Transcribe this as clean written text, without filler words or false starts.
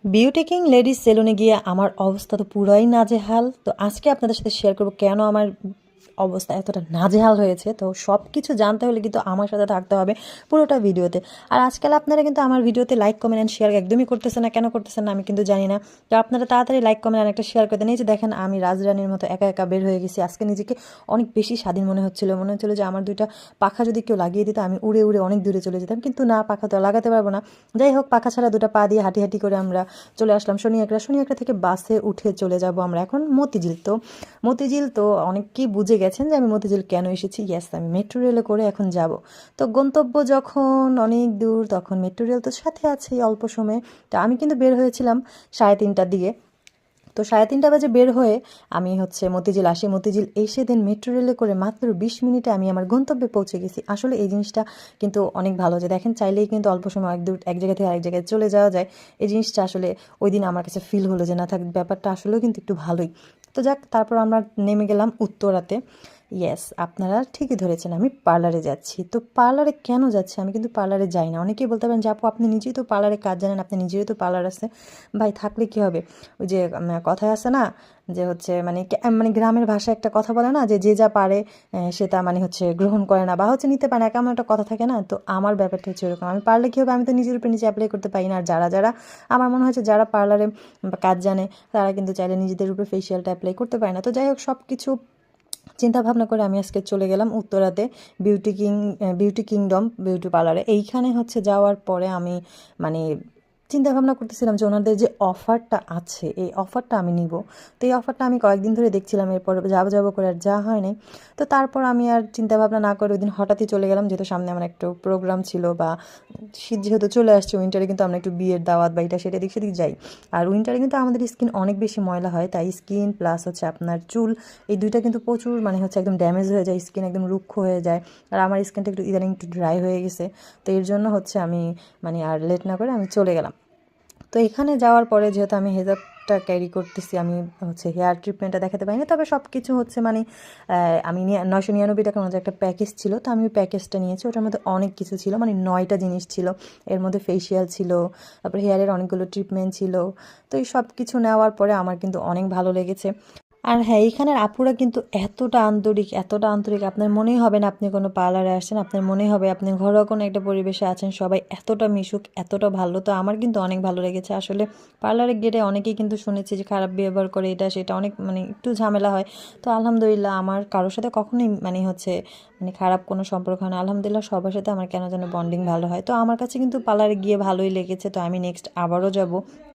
Beauty king ladies সেলুনে গিয়ে আমার অবস্থা তো পুরাই নাজেহাল। তো আজকে আপনাদের সাথে শেয়ার করব কেন আমার অবস্থা এতটা নাজেহাল হয়েছে। তো সব কিছু জানতে হলে কিন্তু আমার সাথে থাকতে হবে পুরোটা ভিডিওতে। আর আজকাল আপনারা কিন্তু আমার ভিডিওতে লাইক কমেন্ট অ্যান্ড শেয়ার একদমই করতেছেন না, কেন করতেছেন না আমি কিন্তু জানি না। তো আপনারা তাড়াতাড়ি লাইক কমেন্ট অ্যান্ড একটা শেয়ার করে দেন। এই যে দেখেন আমি রাজরানীর মতো একা একা বের হয়ে গেছি। আজকে নিজেকে অনেক বেশি স্বাধীন মনে হচ্ছিল যে আমার দুইটা পাখা যদি কেউ লাগিয়ে দিত আমি উড়ে উড়ে অনেক দূরে চলে যেতাম, কিন্তু না, পাখা তো লাগাতে পারবো না। যাই হোক, পাখা ছাড়া দুটো পা দিয়ে হাঁটি হাঁটি করে আমরা চলে আসলাম শনি একরা থেকে বাসে উঠে চলে যাব আমরা এখন মতিঝিল। তো মতিঝিল তো অনেকেই বুঝে গেছেন যে আমি মতিঝিল কেন এসেছি। ইয়েস, আমি মেট্রো রেলে করে এখন যাব। তো গন্তব্য যখন অনেক দূর তখন মেট্রো রেল তো সাথে আছে অল্প সময়ে। তো আমি কিন্তু বের হয়েছিলাম 3:30টার দিকে। তো 3:30 বাজে বের হয়ে আমি মতিঝিল আসি। মতিঝিল এসে দেন মেট্রো রেলে করে মাত্র 20 মিনিটে আমি আমার গন্তব্যে পৌঁছে গেছি। আসলে এই জিনিসটা কিন্তু অনেক ভালো যে দেখেন চাইলেই কিন্তু অল্প সময় এক জায়গা থেকে আরেক জায়গায় চলে যাওয়া যায়। এই জিনিসটা আসলে ওই দিন আমার কাছে ফিল হলো যে না থাক, ব্যাপারটা আসলেও কিন্তু একটু ভালোই। তো যাক, তারপর আমরা নেমে গেলাম উত্তরাতে। ইয়েস, আপনারা ঠিকই ধরেছেন, আমি পার্লারে যাচ্ছি। তো পার্লারে কেন যাচ্ছি? আমি কিন্তু পার্লারে যাই না। অনেকেই বলতে পারেন যে আপু আপনি নিজেই তো পার্লারে কাজ জানেন, আপনি নিজেরই তো পার্লার আছে। ভাই, থাকলে কি হবে? ওই যে কথায় আছে না যে মানে গ্রামের ভাষায় একটা কথা বলে না যে যে যা পারে সেটা গ্রহণ করে না বা নিতে পারে না, কেমন একটা কথা থাকে না। তো আমার ব্যাপারটা হচ্ছে এরকম, আমি পারলে কি হবে, আমি তো নিজের উপর নিজে অ্যাপ্লাই করতে পারি না। আর যারা যারা আমার মনে হচ্ছে যারা পার্লারে কাজ জানে তারা কিন্তু চাইলে নিজেদের উপরে ফেসিয়ালটা অ্যাপ্লাই করতে পারে না। তো যাই হোক, সব কিছু চিন্তা ভাবনা করে আমি আজকে চলে গেলাম উত্তরাতে বিউটি কিংডম বিউটি পার্লারে। এইখানে যাওয়ার পরে আমি মানে চিন্তা ভাবনা করতেছিলাম যে ওনাদের যে অফারটা আছে এই অফারটা আমি নিব। তো এই অফারটা আমি কয়েকদিন ধরে দেখছিলাম, এরপর যাবো করে আর যা হয় নাই। তো তারপর আমি আর চিন্তা ভাবনা না করে ওই দিন হঠাৎই চলে গেলাম, যেহেতু সামনে আমার একটু প্রোগ্রাম ছিল বা শীত যেহেতু চলে আসছে, উইন্টারে কিন্তু আমরা একটু বিয়ের দাওয়াত বা এটা সেটা দিক সেদিক যাই। আর উইন্টারে কিন্তু আমাদের স্কিন অনেক বেশি ময়লা হয়, তাই স্কিন প্লাস আপনার চুল এই দুইটা কিন্তু প্রচুর একদম ড্যামেজ হয়ে যায়, স্কিন একদম রুক্ষ হয়ে যায়। আর আমার স্কিনটা একটু ইদানিং একটু ড্রাই হয়ে গেছে। তো এর জন্য আমি আর লেট না করে আমি চলে গেলাম। তো এখানে যাওয়ার পরে যেহেতু আমি হেজাবটা ক্যারি করতেছি, আমি হেয়ার ট্রিটমেন্টটা দেখাতে পারিনি, তবে সব কিছু আমি 999 টাকার মধ্যে একটা প্যাকেজ ছিল। তো আমি ওই প্যাকেজটা নিয়েছি, ওটার মধ্যে অনেক কিছু ছিল, 9টা জিনিস ছিল। এর মধ্যে ফেসিয়াল ছিল, তারপর হেয়ারের অনেকগুলো ট্রিটমেন্ট ছিল। তো এই সব কিছু নেওয়ার পরে আমার কিন্তু অনেক ভালো লেগেছে। আর হ্যাঁ, এইখানের আপুরা কিন্তু এতটা আন্তরিক আপনার মনেই হবে না আপনি কোনো পার্লারে আসছেন, আপনার মনেই হবে আপনি ঘরোয়া কোনো একটা পরিবেশে আছেন। সবাই এতটা মিশুক, এতটা ভালো। তো আমার কিন্তু অনেক ভালো লেগেছে। আসলে পার্লারে গেলে অনেকেই কিন্তু শুনেছি যে খারাপ ব্যবহার করে, এটা সেটা অনেক একটু ঝামেলা হয়। তো আলহামদুলিল্লাহ আমার কারোর সাথে কখনোই খারাপ কোনো সম্পর্ক হয় না। আলহামদুলিল্লাহ সবার সাথে আমার কেন যেন বন্ডিং ভালো হয়। তো আমার কাছে কিন্তু পার্লারে গিয়ে ভালোই লেগেছে। তো আমি নেক্সট আবারও যাব।